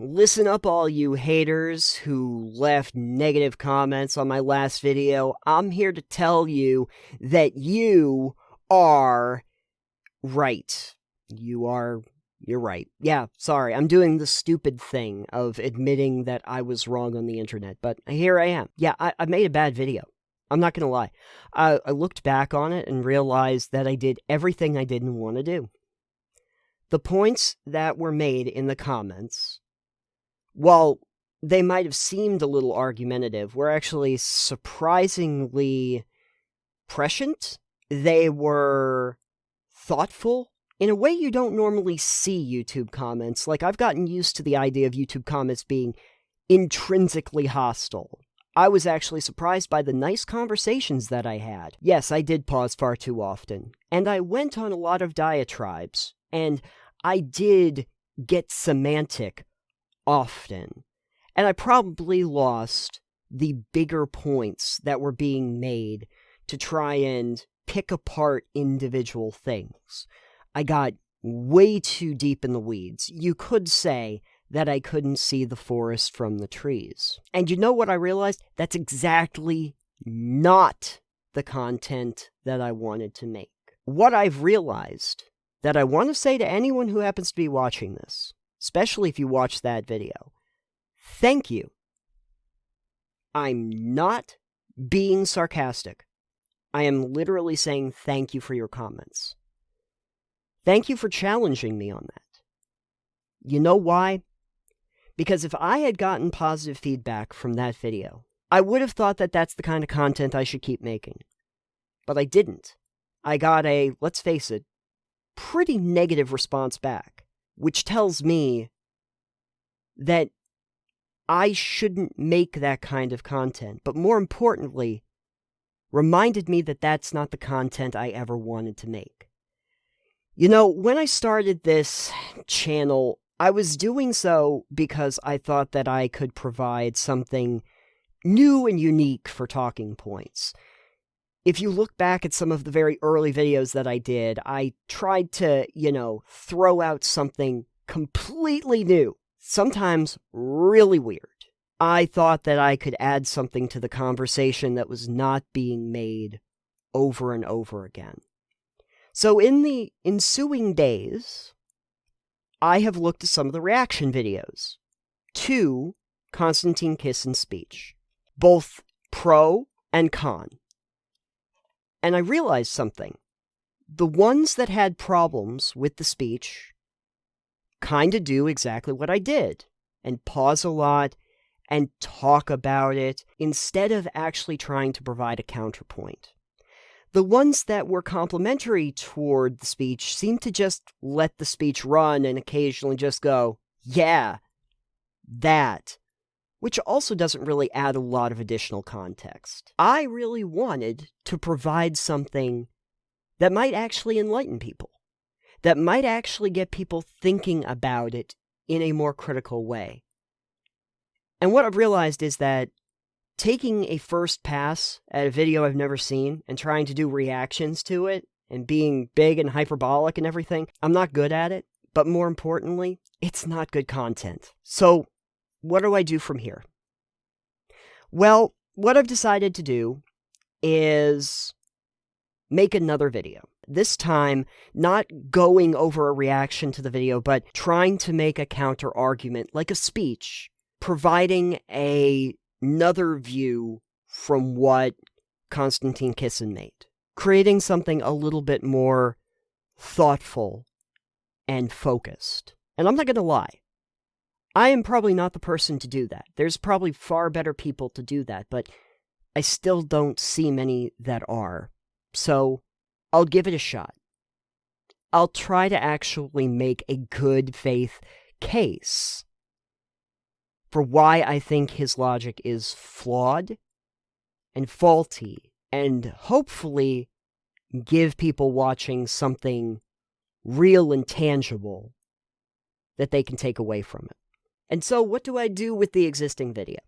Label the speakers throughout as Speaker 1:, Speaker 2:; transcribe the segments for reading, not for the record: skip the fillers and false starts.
Speaker 1: Listen up, all you haters who left negative comments on my last video. I'm here to tell you that you are right. You're right. Yeah, sorry. I'm doing the stupid thing of admitting that I was wrong on the internet, but here I am. Yeah, I made a bad video. I'm not gonna lie. I looked back on it and realized that I did everything I didn't want to do. The points that were made in the comments, while they might have seemed a little argumentative, were actually surprisingly prescient. They were thoughtful in a way you don't normally see YouTube comments. Like, I've gotten used to the idea of YouTube comments being intrinsically hostile. I was actually surprised by the nice conversations that I had. Yes, I did pause far too often, and I went on a lot of diatribes, and I did get semantic often, and I probably lost the bigger points that were being made to try and pick apart individual things. I got way too deep in the weeds. You could say that I couldn't see the forest from the trees. And you know what I realized? That's exactly not the content that I wanted to make. What I've realized that I want to say to anyone who happens to be watching this, especially if you watch that video, thank you. I'm not being sarcastic. I am literally saying thank you for your comments. Thank you for challenging me on that. You know why? Because if I had gotten positive feedback from that video, I would have thought that that's the kind of content I should keep making. But I didn't. I got a, let's face it, pretty negative response back, which tells me that I shouldn't make that kind of content, but more importantly, reminded me that that's not the content I ever wanted to make. You know, when I started this channel, I was doing so because I thought that I could provide something new and unique for talking points. If you look back at some of the very early videos that I did, I tried to, throw out something completely new, sometimes really weird. I thought that I could add something to the conversation that was not being made over and over again. So in the ensuing days, I have looked at some of the reaction videos to Konstantin Kissin's speech, both pro and con. And I realized something. The ones that had problems with the speech kind of do exactly what I did, and pause a lot and talk about it instead of actually trying to provide a counterpoint. The ones that were complimentary toward the speech seemed to just let the speech run and occasionally just go, yeah, that, which also doesn't really add a lot of additional context. I really wanted to provide something that might actually enlighten people, that might actually get people thinking about it in a more critical way. And what I've realized is that taking a first pass at a video I've never seen and trying to do reactions to it and being big and hyperbolic and everything, I'm not good at it, but more importantly, it's not good content. So what do I do from here? Well, what I've decided to do is make another video. This time, not going over a reaction to the video, but trying to make a counter argument, like a speech, providing another view from what Konstantin Kissin made, creating something a little bit more thoughtful and focused. And I'm not going to lie, I am probably not the person to do that. There's probably far better people to do that, but I still don't see many that are. So I'll give it a shot. I'll try to actually make a good faith case for why I think his logic is flawed and faulty, and hopefully give people watching something real and tangible that they can take away from it. And so what do I do with the existing video?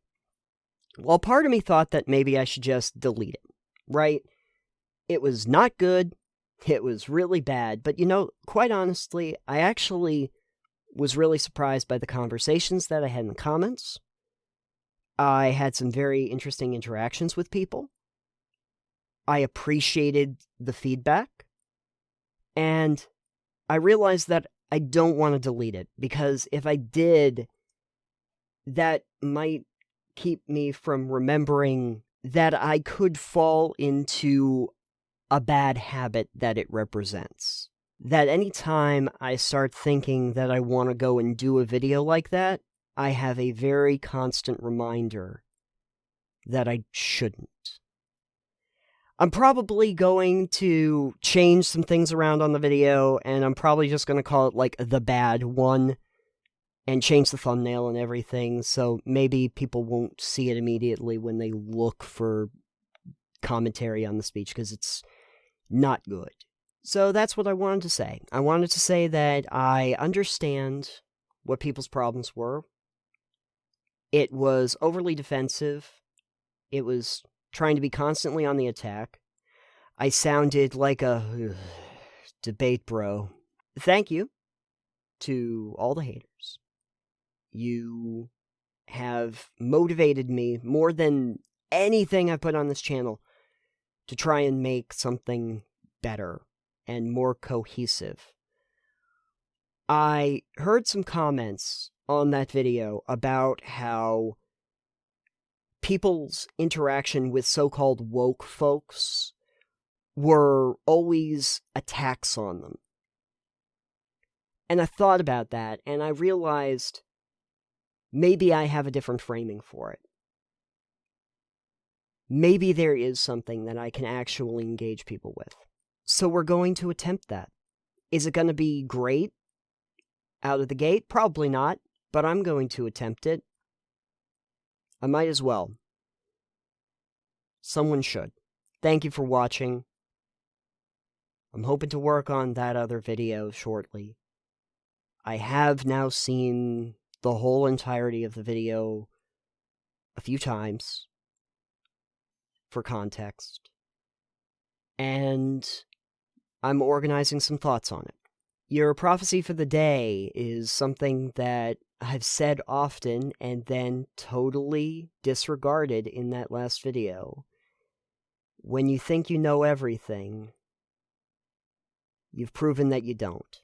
Speaker 1: Well, part of me thought that maybe I should just delete it, right? It was not good, it was really bad, but quite honestly, I actually was really surprised by the conversations that I had in the comments. I had some very interesting interactions with people. I appreciated the feedback. And I realized that I don't want to delete it, because if I did, that might keep me from remembering that I could fall into a bad habit that it represents. That anytime I start thinking that I want to go and do a video like that, I have a very constant reminder that I shouldn't. I'm probably going to change some things around on the video, and I'm probably just going to call it like the bad one, and change the thumbnail and everything, so maybe people won't see it immediately when they look for commentary on the speech, because it's not good. So that's what I wanted to say. I wanted to say that I understand what people's problems were. It was overly defensive. It was trying to be constantly on the attack. I sounded like a debate bro. Thank you to all the haters. You have motivated me more than anything I've put on this channel to try and make something better and more cohesive. I heard some comments on that video about how people's interaction with so-called woke folks were always attacks on them. And I thought about that, and I realized maybe I have a different framing for it. Maybe there is something that I can actually engage people with. So we're going to attempt that. Is it going to be great out of the gate? Probably not, but I'm going to attempt it. I might as well. Someone should. Thank you for watching. I'm hoping to work on that other video shortly. I have now seen the whole entirety of the video a few times for context, and I'm organizing some thoughts on it. Your prophecy for the day is something that I've said often and then totally disregarded in that last video. When you think you know everything, you've proven that you don't.